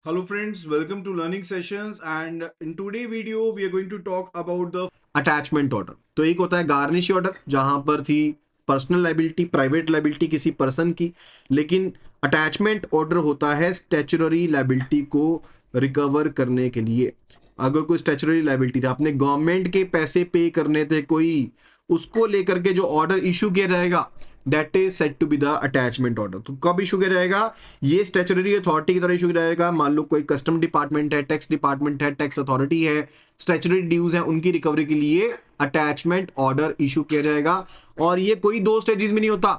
Hello friends, welcome to learning sessions and in today video we are going to talk about the attachment order। तो एक होता है garnish order जहां पर थी पर्सनल लाइबिलिटी, प्राइवेट लाइबिलिटी किसी person की, लेकिन अटैचमेंट ऑर्डर होता है स्टैच्यूटरी लाइबिलिटी को रिकवर करने के लिए। अगर कोई स्टैच्यूटरी लाइबिलिटी था, आपने गवर्नमेंट के पैसे पे करने थे कोई, उसको लेकर के जो ऑर्डर इशू किया जाएगा that is set to be the attachment order. तो कब इशू किया जाएगा? ये स्टैच्यूटरी अथॉरिटी की तरह इशू किया जाएगा। मान लो कोई कस्टम डिपार्टमेंट है, टैक्स डिपार्टमेंट है, टैक्स अथॉरिटी है, स्टैच्यूटरी ड्यूज है, उनकी रिकवरी के लिए अटैचमेंट ऑर्डर इशू किया जाएगा। और ये कोई दो स्टेजेस में नहीं होता।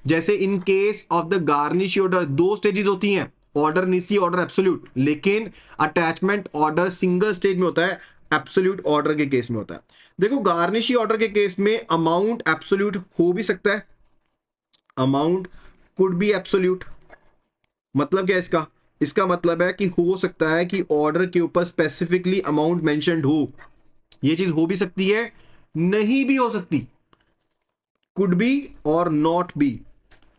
जैसे इन case of the garnish order दो स्टेजेस होती हैं, ऑर्डर निसी, ऑर्डर एब्सोल्यूट, लेकिन अटैचमेंट ऑर्डर सिंगल स्टेज में होता है, एब्सोल्यूट ऑर्डर के केस में होता है। देखो, गार्निशी ऑर्डर के केस में अमाउंट एब्सोल्यूट हो भी सकता है, अमाउंट कुड बी एब्सोल्यूट। मतलब क्या इसका? इसका मतलब है कि हो सकता है कि ऑर्डर के ऊपर स्पेसिफिकली अमाउंट मेंशन्ड हो। ये चीज हो भी सकती है, नहीं भी हो सकती। कुड बी और नॉट बी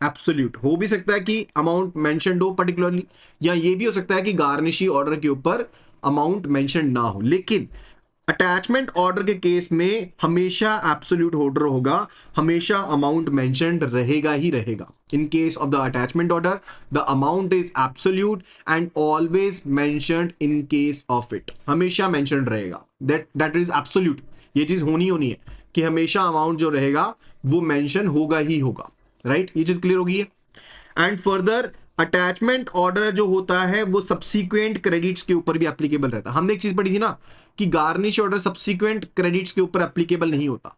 एब्सोल्यूट। हो भी सकता है कि अमाउंट मेंशन्ड हो पर्टिकुलरली, या ये भी हो सकता है कि गार्निशी ऑर्डर के ऊपर अमाउंट मेंशन्ड ना हो। लेकिन अटैचमेंट ऑर्डर के केस में हमेशा एब्सोल्यूट ऑर्डर होगा, हमेशा अमाउंट मेंशन्ड रहेगा ही रहेगा। In case of the attachment order the amount is absolute and always mentioned in case of it. हमेशा मेंशन्ड रहेगा, दैट इज एब्सोल्यूट। ये चीज होनी है कि हमेशा अमाउंट जो रहेगा वो मेंशन होगा ही होगा। राइट, ये चीज क्लियर होगी है। एंड फर्दर अटैचमेंट ऑर्डर जो होता है वो सब्सीक्वेंट क्रेडिट्स के ऊपर भी एप्लीकेबल रहता है। हमने एक चीज पढ़ी थी ना कि गार्निश ऑर्डर सब्सीक्वेंट क्रेडिट्स के ऊपर एप्लीकेबल नहीं होता।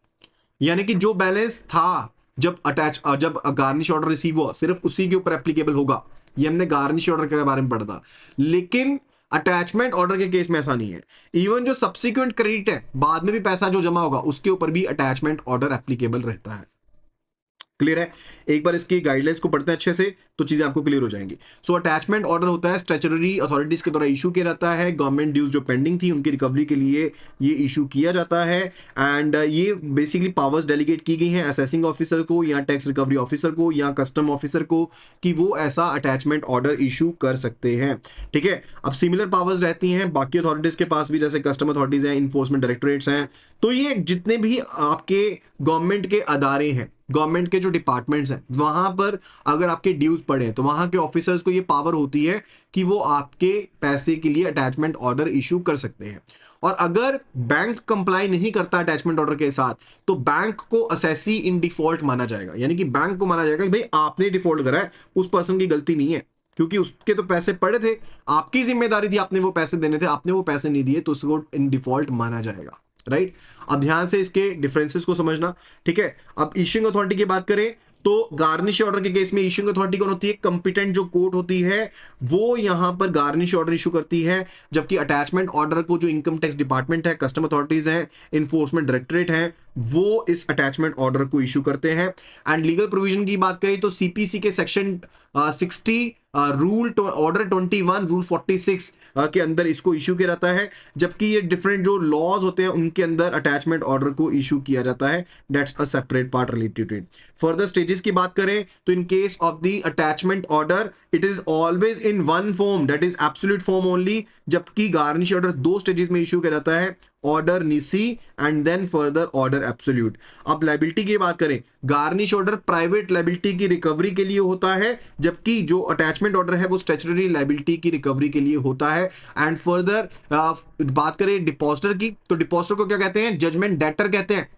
यानी कि जो बैलेंस था जब गार्निश ऑर्डर रिसीव हुआ, सिर्फ उसी के ऊपर एप्लीकेबल होगा। ये हमने गार्निश ऑर्डर के बारे में पढ़ा था। लेकिन अटैचमेंट ऑर्डर के केस में ऐसा नहीं है। इवन जो सब्सीक्वेंट क्रेडिट है, बाद में भी पैसा जो जमा होगा, उसके ऊपर भी अटैचमेंट ऑर्डर एप्लीकेबल रहता है। क्लियर है? एक बार इसकी गाइडलाइंस को पढ़ते हैं अच्छे से तो चीजें आपको क्लियर हो जाएंगी। सो अटैचमेंट ऑर्डर होता है स्टैट्यूटरी अथॉरिटीज के द्वारा इशू किया जाता है। गवर्नमेंट ड्यूज जो पेंडिंग थी उनकी रिकवरी के लिए ये इशू किया जाता है। एंड ये बेसिकली पावर्स डेलीगेट की गई हैं असेसिंग ऑफिसर को, या टैक्स रिकवरी ऑफिसर को, या कस्टम ऑफिसर को, कि वो ऐसा अटैचमेंट ऑर्डर इशू कर सकते हैं। ठीक है, अब सिमिलर पावर्स रहती हैं बाकी अथॉरिटीज के पास भी, जैसे कस्टम अथॉरिटीज हैं, इन्फोर्समेंट डायरेक्टरेट्स हैं। तो ये जितने भी आपके गवर्नमेंट के अदारे हैं, गवर्नमेंट के जो डिपार्टमेंट्स हैं, वहां पर अगर आपके ड्यूज पड़े हैं तो वहां के ऑफिसर्स को ये पावर होती है कि वो आपके पैसे के लिए अटैचमेंट ऑर्डर इशू कर सकते हैं। और अगर बैंक कंप्लाई नहीं करता अटैचमेंट ऑर्डर के साथ, तो बैंक को असेसी इन डिफॉल्ट माना जाएगा। यानी कि बैंक को माना जाएगा कि भाई आपने डिफॉल्ट करा है, उस पर्सन की गलती नहीं है, क्योंकि उसके तो पैसे पड़े थे, आपकी जिम्मेदारी थी, आपने वो पैसे देने थे, आपने वो पैसे नहीं दिए, तो उसको इन डिफॉल्ट माना जाएगा। राइट, अब ध्यान से इसके डिफरेंसेस को समझना। ठीक है, अब इशूइंग अथॉरिटी की बात करें तो गार्निश ऑर्डर के केस में इशूइंग अथॉरिटी कौन होती है? कंपिटेंट जो कोर्ट होती है वो यहां पर गार्निश ऑर्डर इशू करती है। जबकि अटैचमेंट ऑर्डर को जो इनकम टैक्स डिपार्टमेंट है, कस्टम अथॉरिटीज है, इन्फोर्समेंट डायरेक्टरेट है, वो इस अटैचमेंट ऑर्डर को इशू करते हैं। एंड लीगल प्रोविजन की बात करें तो सीपीसी के सेक्शन 60 रूल ऑर्डर 21 रूल 46 के अंदर इसको इशू किया जाता है। जबकि ये डिफरेंट जो लॉज होते हैं उनके अंदर अटैचमेंट ऑर्डर को इशू किया जाता है। That's a separate part related to it. Further stages की बात करें तो in case of the attachment order it is always in one form, that is absolute form only. जबकि गार्निश ऑर्डर दो स्टेजेस में इशू किया जाता है, order nisi and then further order absolute. अब लायबिलिटी की बात करें, गार्निश ऑर्डर प्राइवेट लायबिलिटी की रिकवरी के लिए होता है, जबकि जो अटैचमेंट ऑर्डर है वो स्टैट्यूटरी लायबिलिटी की रिकवरी के लिए होता है। एंड फर्दर बात करें डिपॉजिटर की, तो डिपॉजिटर को क्या कहते हैं? जजमेंट डेटर कहते हैं।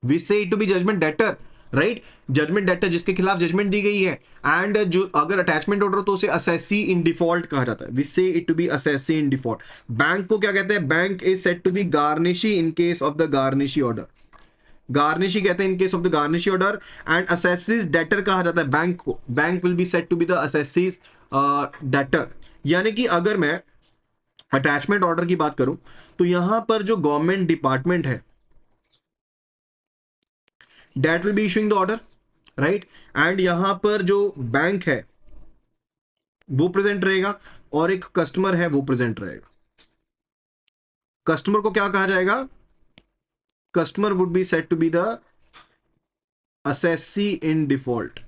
We say it to be judgment debtor. Right, judgment debtor जिसके खिलाफ जजमेंट दी गई है। एंड जो अगर अटैचमेंट ऑर्डर तो उसे असेसी इन डिफॉल्ट कहा जाता है। We say it to be assessee in default. Bank को क्या कहते हैं? Bank is said to be garnishee in case of the garnishee order. Garnishee कहते हैं in case of the garnishee order. And assessee's debtor कहा जाता है bank को। Bank will be said to be the assessee's debtor. यानी कि अगर मैं अटैचमेंट ऑर्डर की बात करूं तो यहां पर जो गवर्नमेंट डिपार्टमेंट है that will be issuing the order. Right, and यहां पर जो बैंक है वो प्रेजेंट रहेगा, और एक कस्टमर है वो प्रेजेंट रहेगा। कस्टमर को क्या कहा जाएगा? Customer would be said to be the assessee in default.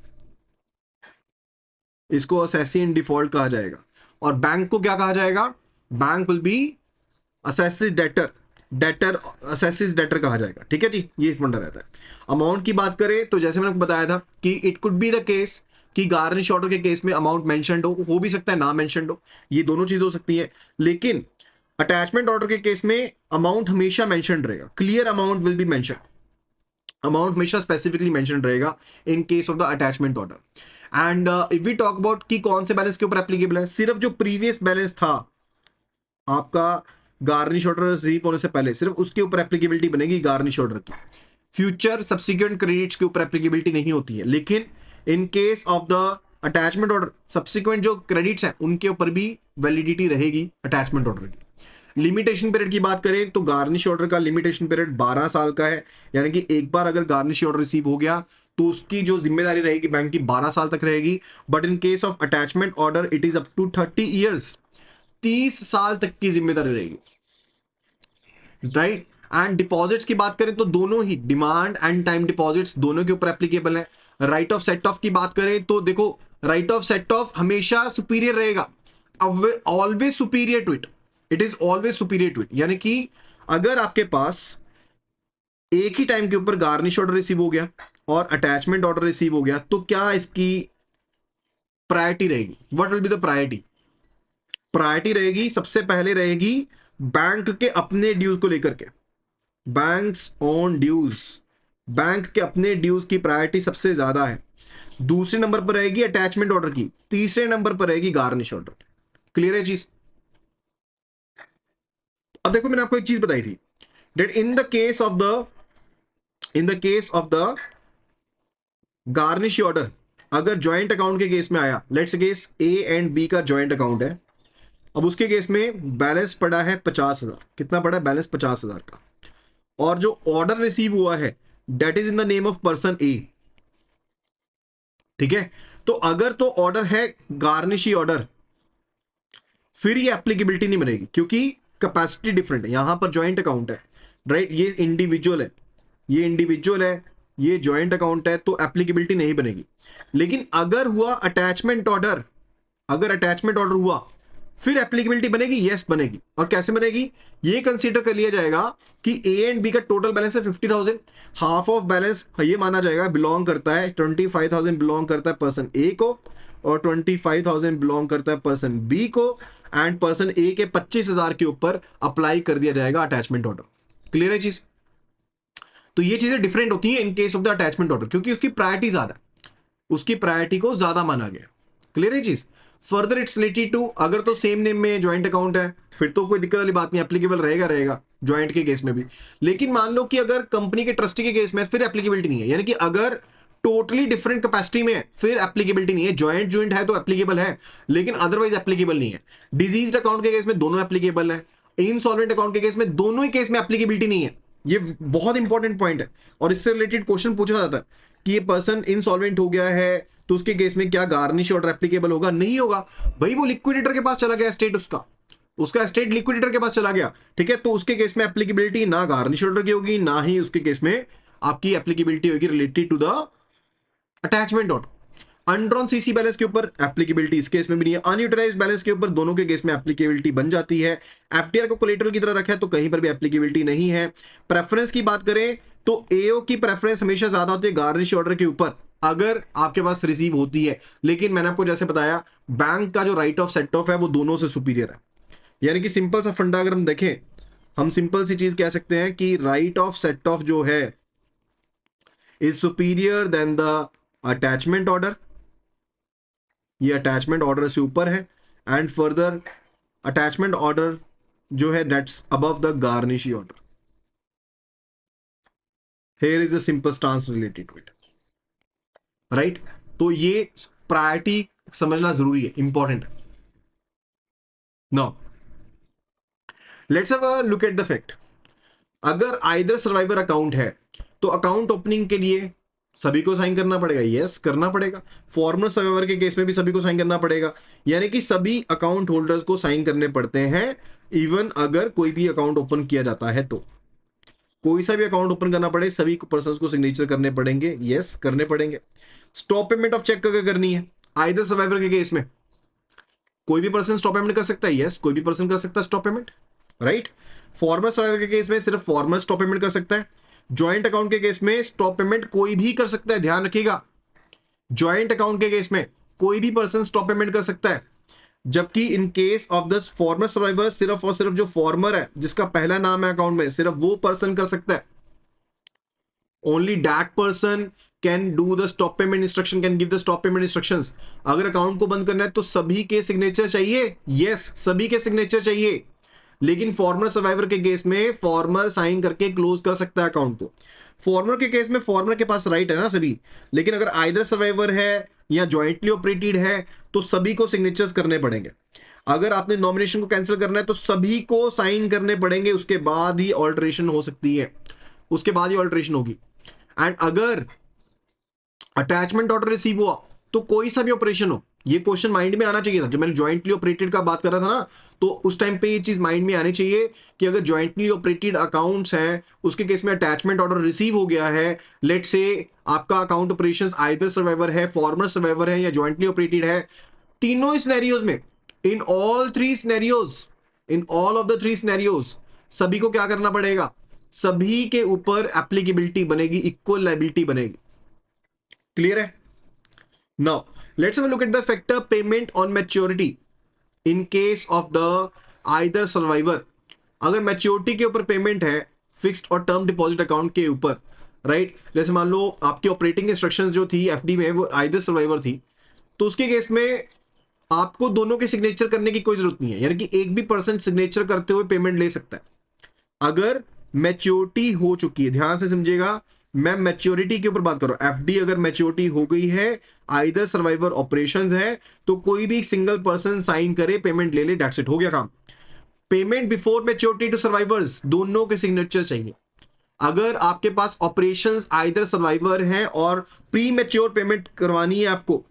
इसको असेसी इन डिफॉल्ट कहा जाएगा। और बैंक को क्या कहा जाएगा? Bank will be assessee's debtor, debtor assessee's debtor कहा जाएगा। ठीक है जी, ये फंडा रहता है। अमाउंट की बात करें तो जैसे मैंने बताया था कि it could be the case कि गार्निश ऑर्डर के केस में अमाउंट मेंशन्ड हो भी सकता है ना मेंशन्ड हो, ये दोनों चीज हो सकती है। लेकिन अटैचमेंट ऑर्डर के केस में अमाउंट हमेशा मेंशन्ड रहेगा, clear amount will be mentioned, amount हमेशा स्पेसिफिकली मेंशन्ड रहेगा in case of the attachment order. And if we talk about कि कौन से बैलेंस के ऊपर एप्लीकेबल है, सिर्फ जो प्रीवियस बैलेंस था आपका गार्निश ऑर्डर रिसीव होने से पहले, सिर्फ उसके ऊपर एप्लीकेबिलिटी बनेगी गार्निश ऑर्डर की। फ्यूचर सब्सिक्वेंट क्रेडिट्स के ऊपर एप्लीकेबिलिटी नहीं होती है। लेकिन इन case of the attachment order, subsequent जो क्रेडिट्स हैं उनके ऊपर भी वैलिडिटी रहेगी अटैचमेंट ऑर्डर की। लिमिटेशन पीरियड की बात करें तो गार्निश ऑर्डर का लिमिटेशन पीरियड 12 साल का है, यानी कि एक बार अगर गार्निश ऑर्डर रिसीव हो गया तो उसकी जो जिम्मेदारी रहेगी बैंक की 12 साल तक रहेगी। But in case of attachment order it is up to 30 years, 30 साल तक की जिम्मेदारी रहेगी, राइट। एंड डिपॉजिट्स की बात करें तो दोनों ही डिमांड एंड टाइम डिपॉजिट्स दोनों के ऊपर एप्लीकेबल है। राइट ऑफ सेट ऑफ की बात करें तो देखो, राइट ऑफ सेट ऑफ हमेशा सुपीरियर रहेगा, always superior to it, it is always superior to it. यानी कि अगर आपके पास एक ही टाइम के ऊपर गार्निश ऑर्डर रिसीव हो गया और अटैचमेंट ऑर्डर रिसीव हो गया तो क्या इसकी प्रायोरिटी रहेगी? What will be the priority? Priority रहेगी सबसे पहले रहेगी बैंक के अपने ड्यूज को लेकर के, बैंक्स ऑन ड्यूज, बैंक के अपने ड्यूज की प्रायोरिटी सबसे ज्यादा है। दूसरे नंबर पर रहेगी अटैचमेंट ऑर्डर की, तीसरे नंबर पर रहेगी गार्निश ऑर्डर। क्लियर है चीज? अब देखो मैंने आपको एक चीज बताई थी that in the case of the garnish order, अगर ज्वाइंट अकाउंट के केस में आया, let's case A and B का ज्वाइंट अकाउंट है, अब उसके केस में बैलेंस पड़ा है 50,000, कितना पड़ा है बैलेंस? 50,000 का। और जो ऑर्डर रिसीव हुआ है debt is in the name of person A, ठीक है। तो अगर तो ऑर्डर है गार्निशी ऑर्डर, फिर ये एप्लीकेबिलिटी नहीं बनेगी क्योंकि कैपेसिटी डिफरेंट है। यहां पर ज्वाइंट अकाउंट है, राइट, ये इंडिविजुअल है, ये इंडिविजुअल है, ये ज्वाइंट अकाउंट है, तो एप्लीकेबिलिटी नहीं बनेगी। लेकिन अगर हुआ अटैचमेंट ऑर्डर, अगर अटैचमेंट ऑर्डर हुआ फिर एप्लीकेबिलिटी बनेगी, यस बनेगी। और कैसे बनेगी? ये कंसीडर कर लिया जाएगा कि ए एंड बी का टोटल बैलेंस है 50,000, हाफ ऑफ बैलेंस ये माना जाएगा बिलोंग करता है 25,000 बिलोंग करता है पर्सन ए को, और 25,000 बिलोंग करता है पर्सन बी को, एंड पर्सन ए के 25,000 के ऊपर अप्लाई कर दिया जाएगा अटैचमेंट ऑर्डर। क्लियर है चीज? तो ये चीजें डिफरेंट होती हैं in case of the attachment order क्योंकि उसकी प्रायोरिटी ज्यादा है, उसकी प्रायोरिटी को ज्यादा माना गया। क्लियर है चीज? फर्दर इट्स रिलेटेड टू, अगर तो सेम नेम में ज्वाइंट अकाउंट है फिर तो कोई दिक्कत वाली बात नहीं, एप्लीकेबल रहेगा ज्वाइंट के केस में भी। लेकिन मान लो कि अगर कंपनी के ट्रस्टी के केस में फिर एप्लीकेबिलिटी नहीं है, यानी कि अगर टोटली डिफरेंट कैपेसिटी में फिर एप्लीकेबिलिटी नहीं है। ज्वाइंट है तो एप्लीकेबल है, लेकिन अदरवाइज एप्लीकेबल नहीं है। डिजीज अकाउंट के केस में दोनों एप्लीकेबल है, इनसॉल्वेंट अकाउंट के केस में दोनों ही केस में एप्लीकेबिलिटी नहीं है। ये बहुत इंपॉर्टेंट पॉइंट है और इससे रिलेटेड क्वेश्चन पूछा जाता है कि ये पर्सन इनसॉल्वेंट हो गया है तो उसके केस में क्या गार्निश ऑर्डर एप्लीकेबल होगा? नहीं होगा भाई, वो लिक्विडेटर के पास चला गया, स्टेट उसका स्टेट लिक्विडेटर के पास चला गया, ठीक है। तो उसके केस में एप्लीकेबिलिटी ना गार्निश ऑर्डर की होगी, ना ही उसके केस में आपकी एप्लीकेबिलिटी होगी related to the attachment order. Undrawn CC balance के ऊपर एप्लीकेबिलिटी इस केस में भी नहीं है, अनयूटिलाइज्ड बैलेंस के ऊपर दोनों के केस में एप्लीकेबिलिटी बन जाती है। एफडीआर को कोलेटरल की तरह रखा है तो कहीं पर भी एप्लीकेबिलिटी नहीं है। प्रेफरेंस की बात करें तो एओ की प्रेफरेंस हमेशा ज्यादा होती है गार्निश ऑर्डर के ऊपर अगर आपके पास रिसीव होती है। लेकिन मैंने आपको जैसे बताया बैंक का जो राइट ऑफ सेट ऑफ है वो दोनों से सुपीरियर है। यानी कि सिंपल सा फंडा अगर हम देखें, हम सिंपल सी चीज कह सकते हैं कि राइट ऑफ सेट ऑफ जो है is superior than the attachment order, ये अटैचमेंट ऑर्डर से ऊपर है, एंड फर्दर अटैचमेंट ऑर्डर जो है that's above the garnishee order. Here is a simple stance related to it, right. तो ये प्रायोरिटी समझना जरूरी है, इंपॉर्टेंट है। Now let's have a look at the fact, अगर आइदर सर्वाइवर अकाउंट है तो अकाउंट ओपनिंग के लिए सभी को साइन करना पड़ेगा, यस करना पड़ेगा। फॉर्मर सर्वाइवर के केस में भी सभी को साइन करना पड़ेगा, यानी कि सभी अकाउंट होल्डर्स को साइन करने पड़ते हैं। इवन अगर कोई भी अकाउंट ओपन किया जाता है तो कोई सा भी अकाउंट ओपन करना पड़े सभी पर्सन को सिग्नेचर करने पड़ेंगे, यस करने पड़ेंगे। स्टॉप पेमेंट ऑफ चेक अगर करनी है आइदर सर्वाइवर के केस में कोई भी पर्सन स्टॉप पेमेंट कर सकता है, यस, कोई भी पर्सन कर सकता है stop payment, right. Farmer survivor के केस में सिर्फ फॉर्मर स्टॉप पेमेंट कर सकता है। ज्वाइंट अकाउंट के केस में स्टॉप पेमेंट कोई भी कर सकता है, ध्यान रखिएगा। ज्वाइंट अकाउंट के केस में कोई भी पर्सन स्टॉप पेमेंट कर सकता है, जबकि इन case of the former survivor सिर्फ और सिर्फ जो फॉर्मर है, जिसका पहला नाम है अकाउंट में, सिर्फ वो पर्सन कर सकता है। Only that person can do the stop payment instruction, can give the stop payment instructions. अगर अकाउंट को बंद करना है तो सभी के सिग्नेचर चाहिए, यस, सभी के सिग्नेचर चाहिए। लेकिन फॉर्मर सर्वाइवर के केस में फॉर्मर साइन करके क्लोज कर सकता है अकाउंट को। फॉर्मर के केस में फॉर्मर के पास राइट है ना सभी, लेकिन अगर आइदर सर्वाइवर है या ज्वाइंटली ऑपरेटेड है तो सभी को सिग्नेचर्स करने पड़ेंगे। अगर आपने नॉमिनेशन को कैंसिल करना है तो सभी को साइन करने पड़ेंगे, उसके बाद ही ऑल्टरेशन हो सकती है, उसके बाद ही ऑल्टरेशन होगी। एंड अगर अटैचमेंट ऑर्डर रिसीव हुआ तो कोई सा भी ऑपरेशन हो, ये क्वेश्चन माइंड में आना चाहिए था। जब मैंने ज्वाइंटली ऑपरेटेड का बात कर रहा था ना, तो उस टाइम पे ये चीज माइंड में आनी चाहिए कि अगर ज्वाइंटली ऑपरेटेड अकाउंट्स हैं, उसके केस में अटैचमेंट ऑर्डर रिसीव हो गया है, लेट से आपका अकाउंट ऑपरेशंस आइदर सर्वाइवर है, फॉर्मर सर्वाइवर है या ज्वाइंटली ऑपरेटेड है, तीनों सिनेरियोज में, in all three scenarios, in all of the three scenarios, सभी को क्या करना पड़ेगा, सभी के ऊपर एप्लीकेबिलिटी बनेगी, इक्वल लायबिलिटी बनेगी। क्लियर है? Now, let's have a look at the factor payment on maturity in case of the either survivor. अगर मैच्योरिटी के ऊपर पेमेंट है फिक्स्ड और टर्म डिपॉजिट अकाउंट के ऊपर, राइट, जैसे मान लो आपकी ऑपरेटिंग इंस्ट्रक्शंस जो थी एफडी में वो आइदर सर्वाइवर थी, तो उसके केस में आपको दोनों के सिग्नेचर करने की कोई जरूरत नहीं है, यानी कि एक भी पर्सन सिग्नेचर करते हुए पेमेंट ले सकता है। अगर मैच्योरिटी हो चुकी है, ध्यान से समझिएगा, मैं मैच्योरिटी के ऊपर बात कर रहा हूं, एफडी अगर मैच्योरिटी हो गई है, आइदर सर्वाइवर ऑपरेशंस है, तो कोई भी सिंगल पर्सन साइन करे, पेमेंट ले ले, दैट्स इट, हो गया काम। Payment before maturity to survivors, दोनों के सिग्नेचर चाहिए। अगर आपके पास ऑपरेशंस आइदर सर्वाइवर हैं और प्री मैच्योर पेमेंट करवानी है आपको,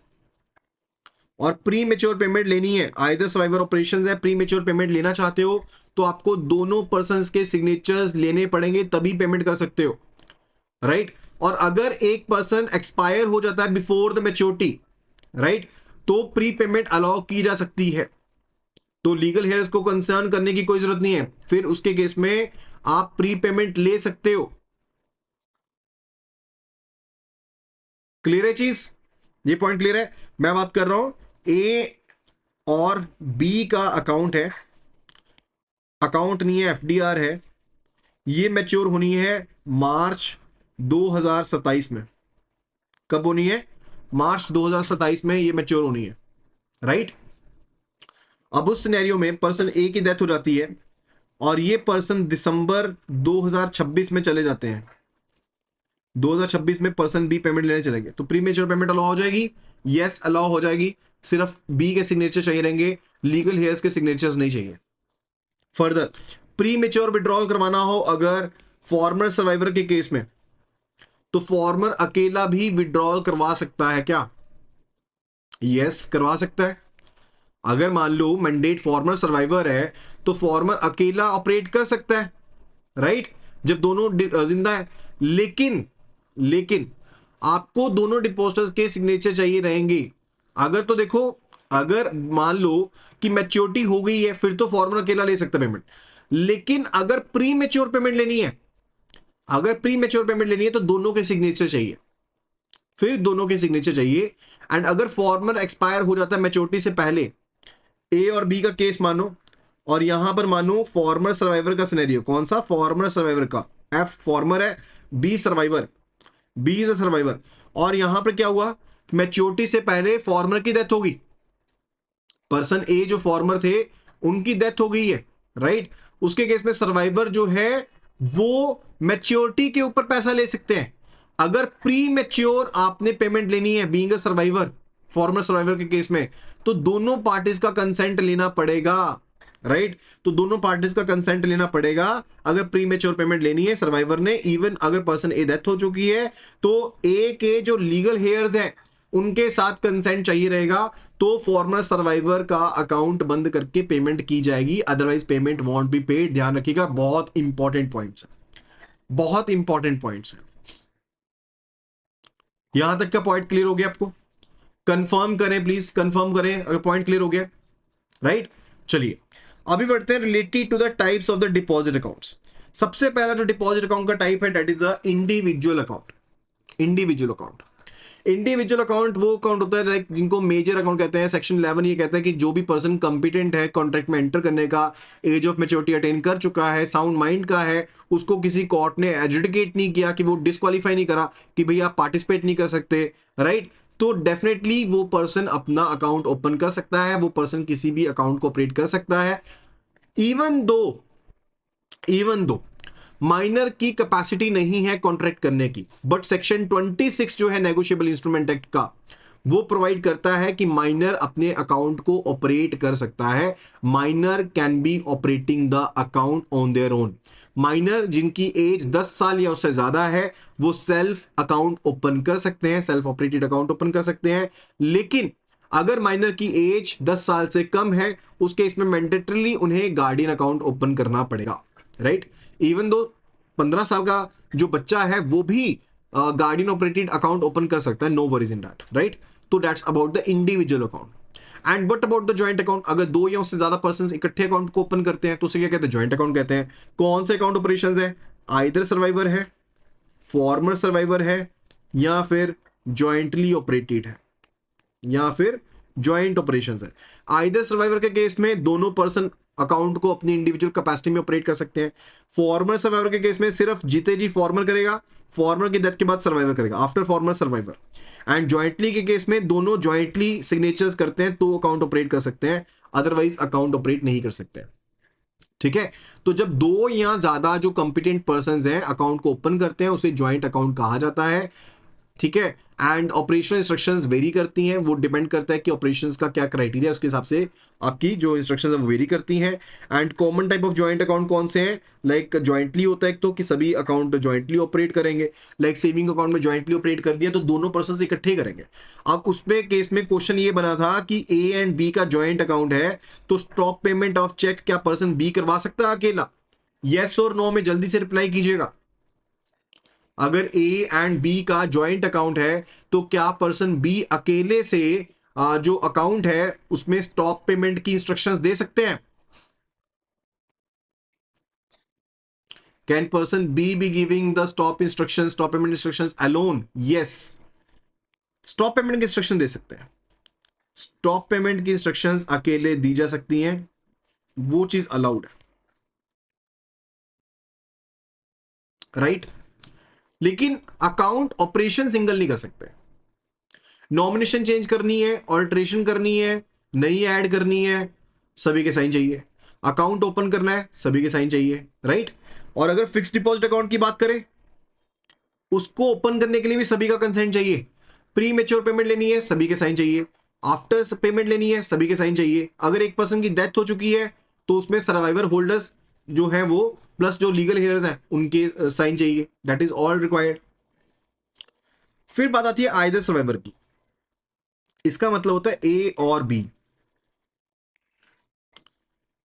और प्री मैच्योर पेमेंट लेनी है, आइदर सर्वाइवर ऑपरेशंस है, प्री मैच्योर पेमेंट लेना चाहते हो, तो आपको दोनों पर्संस के सिग्नेचर्स लेने पड़ेंगे, तभी पेमेंट कर सकते हो, राइट। और अगर एक पर्सन एक्सपायर हो जाता है बिफोर द मैच्योरिटी, राइट, तो प्री पेमेंट अलाउ की जा सकती है, तो लीगल हेयर्स को कंसर्न करने की कोई जरूरत नहीं है, फिर उसके केस में आप प्री पेमेंट ले सकते हो। क्लियर है चीज? ये पॉइंट क्लियर है? मैं बात कर रहा हूं ए और बी का अकाउंट है, अकाउंट नहीं है, एफडीआर है, ये मैच्योर होनी है मार्च 2027 में। कब होनी है? मार्च 2027 में ये मैच्योर होनी है, राइट। अब उस सिनेरियो में पर्सन ए की डेथ हो जाती है और ये पर्सन दिसंबर 2026 में चले जाते हैं, 2026 में पर्सन बी पेमेंट लेने चलेंगे, तो प्री मेच्योर पेमेंट अलाउ हो जाएगी, यस अलाउ हो जाएगी, सिर्फ बी के सिग्नेचर चाहिए रहेंगे, लीगल हेयर्स के सिग्नेचर्स नहीं चाहिए। फर्दर प्री मेच्योर विड्रॉल करवाना हो अगर फॉर्मर सर्वाइवर के केस में, तो फॉर्मर अकेला भी विड्रॉल करवा सकता है क्या? यस, करवा सकता है। अगर मान लो मैंडेट फॉर्मर सर्वाइवर है तो फॉर्मर अकेला ऑपरेट कर सकता है, राइट, जब दोनों जिंदा है। लेकिन लेकिन आपको दोनों डिपोजिटर्स के सिग्नेचर चाहिए रहेंगे। अगर तो देखो, अगर मान लो कि मैच्योरिटी हो गई है, फिर तो फॉर्मर अकेला ले सकता है पेमेंट, लेकिन अगर प्री मैच्योर पेमेंट लेनी है, अगर प्री मैच्योर पेमेंट लेनी है तो दोनों के सिग्नेचर चाहिए, फिर दोनों के सिग्नेचर चाहिए। एंड अगर फॉर्मर एक्सपायर हो जाता है मैच्योरिटी से पहले, ए और बी का केस मानो, और यहां पर मानो फॉर्मर सर्वाइवर का सिनेरियो, कौन सा? फॉर्मर सर्वाइवर का, एफ फॉर्मर है, B survivor, B is a survivor, और यहां पर क्या हुआ, मैच्योरिटी से पहले फॉर्मर की डेथ होगी, पर्सन ए जो फॉर्मर थे उनकी डेथ हो गई है, राइट। उसके केस में सर्वाइवर जो है वो मैच्योरिटी के ऊपर पैसा ले सकते हैं। अगर प्री मैच्योर आपने पेमेंट लेनी है being a survivor, farmer survivor के केस में, तो दोनों पार्टीज का कंसेंट लेना पड़ेगा, राइट। तो दोनों पार्टीज का कंसेंट लेना पड़ेगा अगर प्री मैच्योर पेमेंट लेनी है सर्वाइवर ने। इवन अगर पर्सन ए डेथ हो चुकी है तो ए के जो लीगल हेयर्स हैं उनके साथ कंसेंट चाहिए रहेगा, तो फॉर्मर सर्वाइवर का अकाउंट बंद करके पेमेंट की जाएगी, otherwise payment want be paid. ध्यान रखिएगा, बहुत इंपॉर्टेंट पॉइंट्स है, बहुत इंपॉर्टेंट पॉइंट्स है। यहां तक का पॉइंट क्लियर हो गया आपको? कंफर्म करें प्लीज, कंफर्म करें अगर पॉइंट क्लियर हो गया। राइट। चलिए अभी बढ़ते हैं related to the types of the deposit accounts. सबसे पहला जो डिपॉजिट अकाउंट का टाइप है that is the individual account. Individual account, individual account वो अकाउंट होता है लाइक जिनको मेजर अकाउंट कहते हैं। सेक्शन 11 ये कहता है कि जो भी पर्सन कंपिटेंट है कॉन्ट्रैक्ट में एंटर करने का, एज ऑफ मेच्योरिटी अटेन कर चुका है, साउंड माइंड का है, उसको किसी कोर्ट ने एजुडिकेट नहीं किया कि वो डिस्क्वालीफाई नहीं करा कि भैया आप पार्टिसिपेट नहीं कर सकते, राइट, तो डेफिनेटली वो पर्सन अपना अकाउंट ओपन कर सकता है, वो पर्सन किसी भी अकाउंट को ऑपरेट कर सकता है। इवन दो माइनर की कैपेसिटी नहीं है कॉन्ट्रैक्ट करने की, बट सेक्शन 26 जो है नेगोशिएबल इंस्ट्रूमेंट एक्ट का, वो प्रोवाइड करता है कि माइनर अपने अकाउंट को ऑपरेट कर सकता है। Minor can be operating the account on their own. Minor जिनकी एज 10 साल या उससे ज्यादा है वो सेल्फ अकाउंट ओपन कर सकते हैं, सेल्फ ऑपरेटेड अकाउंट ओपन कर सकते हैं। लेकिन अगर माइनर की एज 10 साल से कम है उस केस में मैंडेटरीली उन्हें गार्डियन अकाउंट ओपन करना पड़ेगा, राइट। इवन दो 15 साल का जो बच्चा है वो भी गार्डियन ऑपरेटेड अकाउंट ओपन कर सकता है, no worries in that, right. तो that's about the individual account. And what about the joint account, अगर दो या उससे ज्यादा पर्सन इकट्ठे अकाउंट को ओपन करते हैं तो उसे क्या कहते हैं, जॉइंट अकाउंट कहते हैं। कौन से अकाउंट ऑपरेशंस है, आइदर सर्वाइवर है, फॉर्मर सर्वाइवर है, या फिर जॉइंटली ऑपरेटेड है, या फिर ज्वाइंट ऑपरेशंस है। आइदर सर्वाइवर के केस में दोनों पर्सन अकाउंट को अपनी इंडिविजुअल कैपेसिटी में ऑपरेट कर सकते हैं। फॉर्मर सर्वाइवर के केस में सिर्फ जीते जी फॉर्मर करेगा, फॉर्मर की डेथ के बाद सर्वाइवर करेगा, after farmer survivor. And jointly के केस में दोनों ज्वाइंटली सिग्नेचर्स करते हैं तो अकाउंट ऑपरेट कर सकते हैं, अदरवाइज अकाउंट ऑपरेट नहीं कर सकते। ठीक है, तो जब दो या ज्यादा जो कंपिटेंट पर्सन हैं अकाउंट को ओपन करते हैं उसे ज्वाइंट अकाउंट कहा जाता है। ठीक है, एंड ऑपरेशनल इंस्ट्रक्शंस वेरी करती हैं, वो डिपेंड करता है कि ऑपरेशंस का क्या क्राइटेरिया है, उसके हिसाब से आपकी जो इंस्ट्रक्शंस है वो वेरी करती हैं। And common type of joint account कौन से हैं, लाइक जॉइंटली होता है तो कि सभी अकाउंट जॉइंटली ऑपरेट करेंगे, लाइक सेविंग अकाउंट में जॉइंटली ऑपरेट कर दिया तो दोनों पर्सन इकट्ठे करेंगे। अब उसमें केस में क्वेश्चन ये बना था कि ए एंड बी का जॉइंट अकाउंट है तो स्टॉप पेमेंट ऑफ चेक क्या पर्सन बी करवा सकता है अकेला? यस और नो में जल्दी से रिप्लाई कीजिएगा। अगर ए एंड बी का ज्वाइंट अकाउंट है तो क्या पर्सन बी अकेले से जो अकाउंट है उसमें स्टॉप पेमेंट की इंस्ट्रक्शंस दे सकते हैं? Can person be be giving the stop instruction, stop payment instructions alone? Yes, stop payment की इंस्ट्रक्शन दे सकते हैं। स्टॉप पेमेंट की इंस्ट्रक्शंस अकेले दी जा सकती हैं, वो चीज अलाउड है, राइट। लेकिन अकाउंट ऑपरेशन सिंगल नहीं कर सकते। नॉमिनेशन चेंज करनी है, ऑल्ट्रेशन करनी है, नई ऐड करनी है, सभी के साइन चाहिए। अकाउंट ओपन करना है, सभी के साइन चाहिए, राइट। और अगर फिक्स डिपॉजिट अकाउंट की बात करें उसको ओपन करने के लिए भी सभी का कंसेंट चाहिए। प्री मेच्योर पेमेंट लेनी है, सभी के साइन चाहिए। आफ्टर पेमेंट लेनी है, सभी के साइन चाहिए। अगर एक पर्सन की डेथ हो चुकी है तो उसमें सर्वाइवर होल्डर्स जो है वो प्लस जो लीगल हेयर्स हैं उनके साइन चाहिए, दैट इज ऑल रिक्वायर्ड। फिर बात आती है आइदर सर्वाइवर की। इसका मतलब होता है ए और बी।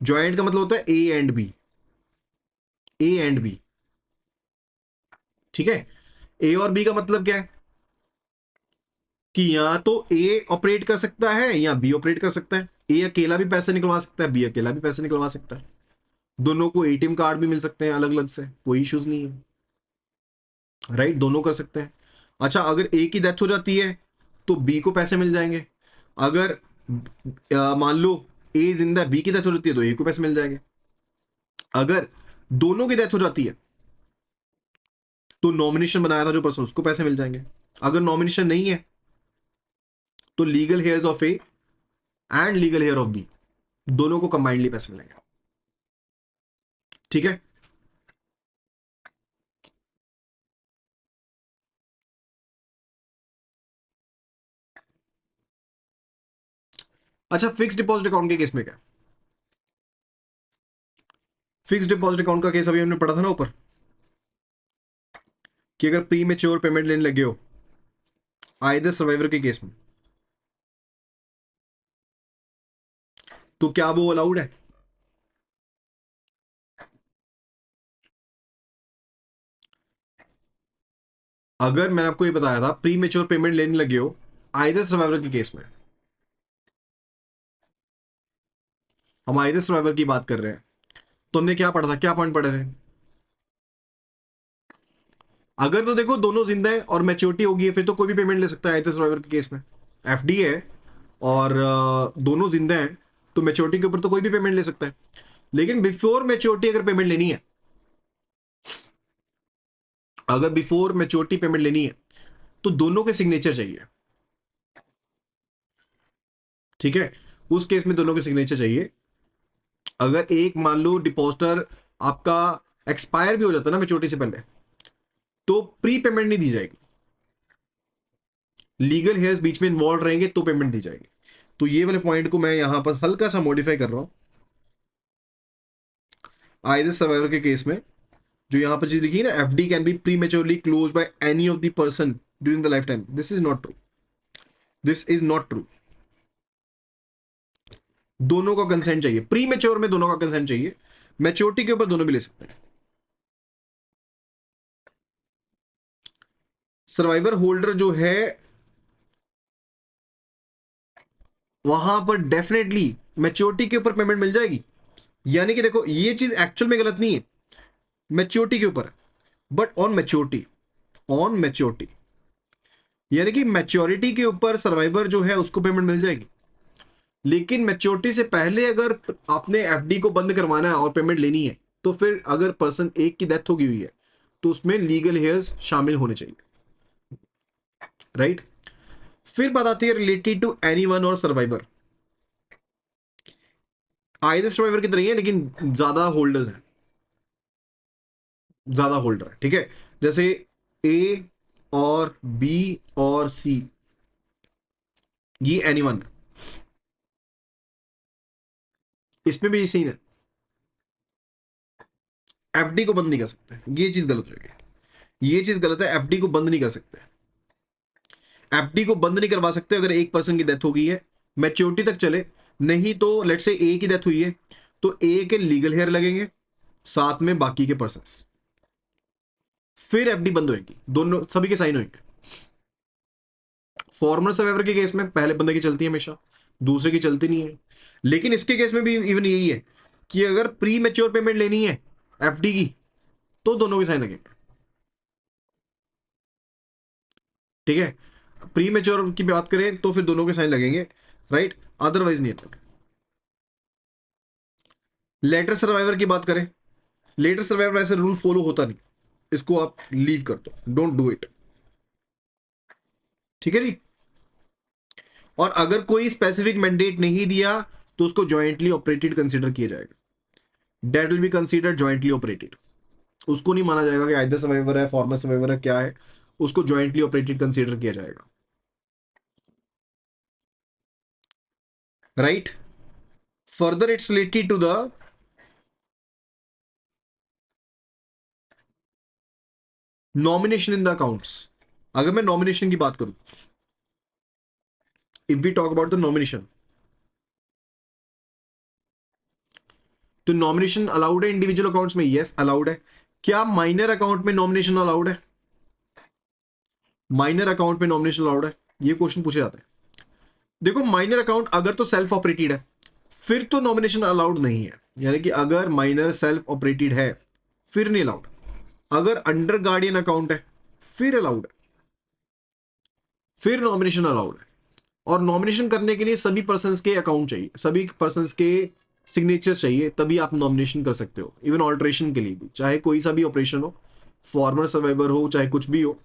ज्वाइंट का मतलब होता है A and B, A and B. ठीक है, ए और बी का मतलब क्या है कि या तो ए ऑपरेट कर सकता है या बी ऑपरेट कर सकता है। ए अकेला भी पैसे निकलवा सकता है, बी अकेला भी पैसे निकलवा सकता है। दोनों को एटीएम कार्ड भी मिल सकते हैं अलग अलग से, कोई इश्यूज नहीं है, राइट, दोनों कर सकते हैं। अच्छा, अगर ए की डेथ हो जाती है तो बी को पैसे मिल जाएंगे। अगर मान लो ए जिंदा है, बी की डेथ हो जाती है तो ए को पैसे मिल जाएंगे। अगर दोनों की डेथ हो जाती है तो नॉमिनेशन बनाया था जो पर्सन उसको पैसे मिल जाएंगे। अगर नॉमिनेशन नहीं है तो legal heirs of A and legal heir of B दोनों को कंबाइंडली पैसे मिलेंगे। ठीक है, अच्छा फिक्स डिपॉजिट अकाउंट के केस में क्या? फिक्स डिपॉजिट अकाउंट का केस अभी हमने पढ़ा था ना ऊपर, कि अगर प्री मेच्योर पेमेंट लेने लगे हो आइदर सर्वाइवर के केस में तो क्या वो अलाउड है? अगर मैंने आपको ये बताया था प्री मेच्योर पेमेंट लेने लगे हो आइदर सर्वाइवर के केस में हम आए थे सर्वाइवर की बात कर रहे हैं, तो हमने क्या पढ़ा था, क्या पॉइंट पढ़े थे? अगर तो देखो दोनों जिंदा है और मैच्योरिटी होगी है, फिर तो कोई भी पेमेंट ले सकता है आए थे सर्वाइवर के केस में। एफडी है और दोनों जिंदा हैं, तो मैच्योरिटी के ऊपर तो कोई भी पेमेंट ले सकता है। लेकिन बिफोर मैच्योरिटी अगर पेमेंट लेनी है, अगर बिफोर मैच्योरिटी पेमेंट लेनी है, तो दोनों के सिग्नेचर चाहिए। ठीक है, उस केस में दोनों के सिग्नेचर चाहिए। अगर एक मान लो डिपॉजिटर आपका एक्सपायर भी हो जाता है ना मैच्योरिटी से पहले, तो प्री पेमेंट नहीं दी जाएगी। लीगल हेयर्स बीच में इन्वॉल्व रहेंगे तो पेमेंट दी जाएगी। तो ये वाले पॉइंट को मैं यहां पर हल्का सा मॉडिफाई कर रहा हूं आइदर सर्वाइवर के केस में। जो यहां पर चीज लिखी है ना, FD can be pre maturely close by any of the person during the life time, this is not true. This is not true. दोनों का कंसेंट चाहिए, प्री मेच्योर में दोनों का कंसेंट चाहिए। मैच्योरिटी के ऊपर दोनों भी ले सकते हैं। सर्वाइवर होल्डर जो है वहां पर डेफिनेटली मैच्योरिटी के ऊपर पेमेंट मिल जाएगी। यानी कि देखो ये चीज एक्चुअल में गलत नहीं है, मैच्योरिटी के ऊपर, but on maturity, on maturity, यानी कि मैच्योरिटी के ऊपर सर्वाइवर जो है उसको पेमेंट मिल जाएगी। लेकिन मैच्योरिटी से पहले अगर आपने एफडी को बंद करवाना है और पेमेंट लेनी है, तो फिर अगर पर्सन एक की डेथ हो गई हुई है तो उसमें लीगल हेयर्स शामिल होने चाहिए, राइट। फिर बात आती है रिलेटेड टू एनीवन और सर्वाइवर। आइदर सर्वाइवर की तरह ही है, लेकिन ज्यादा होल्डर्स हैं, ज्यादा होल्डर है। ठीक है, जैसे ए और बी और सी, ये एनीवन है, इसमें भी सीन है। एफडी को बंद नहीं कर सकते, ये चीज गलत हो जाएगी। ये चीज गलत है, एफडी को बंद नहीं कर सकते। एफडी को बंद नहीं करवा सकते अगर एक पर्सन की डेथ हो गई है, मैच्योरिटी तक चले। नहीं तो लेट से ए की डेथ हुई है, तो ए के लीगल हेयर लगेंगे, साथ में बाकी के पर्सन, फिर एफडी बंद होगी, दोनों सभी के साइन होंगे। फॉर्मर सर्वाइवर के केस में पहले बंदे की चलती है हमेशा, दूसरे की चलती नहीं है। लेकिन इसके केस में भी इवन यही है कि अगर प्री मेच्योर पेमेंट लेनी है एफडी की, तो दोनों के साइन लगेंगे। ठीक है, प्री मेच्योर की बात करें तो फिर दोनों के साइन लगेंगे, राइट, अदरवाइज नहीं लगेंगे। लेटर सर्वाइवर की बात करें, लेटर सर्वाइवर ऐसे रूल फॉलो होता नहीं, इसको आप लीव कर दो, डोंट डू इट। ठीक है जी। और अगर कोई स्पेसिफिक मैंडेट नहीं दिया तो उसको ज्वाइंटली ऑपरेटेड कंसीडर किया जाएगा, that will be considered jointly operated. उसको नहीं माना जाएगा कि आइदर सर्वाइवर है, फॉर्मर सर्वाइवर है, क्या है, उसको ज्वाइंटली ऑपरेटेड कंसीडर किया जाएगा, right. Further it's related to the nomination in the accounts. अगर मैं नॉमिनेशन की बात करूं, if we talk about the nomination, तो नॉमिनेशन अलाउड है इंडिविजुअल अकाउंट्स में, यस अलाउड है। क्या माइनर अकाउंट में नॉमिनेशन अलाउड है? माइनर अकाउंट में नॉमिनेशन अलाउड है, ये क्वेश्चन पूछे जाते हैं। देखो माइनर अकाउंट अगर तो सेल्फ ऑपरेटेड है, फिर तो नॉमिनेशन अलाउड नहीं है। यानी कि अगर माइनर सेल्फ ऑपरेटेड है फिर नहीं अलाउड। अगर अंडर गार्डियन अकाउंट है फिर अलाउड है, फिर नॉमिनेशन अलाउड है। और नॉमिनेशन करने के लिए सभी पर्संस के अकाउंट चाहिए, सभी पर्संस के सिग्नेचर चाहिए, तभी आप नॉमिनेशन कर सकते हो। इवन ऑल्ट्रेशन के लिए भी, चाहे कोई सा भी ऑपरेशन हो, फॉर्मर सर्वाइवर हो चाहे कुछ भी हो,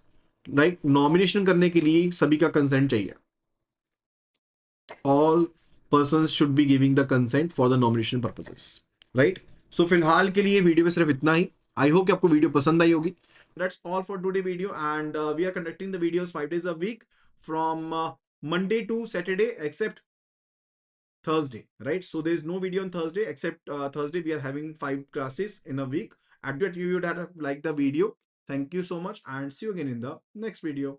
राइट, नॉमिनेशन करने के लिए सभी का कंसेंट चाहिए। All persons should be giving the consent for the nomination purposes, right. So फिलहाल के लिए वीडियो में सिर्फ इतना ही। आई होप कि आपको वीडियो पसंद आई होगी। That's all for today video, and we are conducting the videos 5 days a week from Monday to Saturday except Thursday, right? So there is no video on Thursday except Thursday. We are having 5 classes in a week. At that you would have liked the video. Thank you so much and see you again in the next video.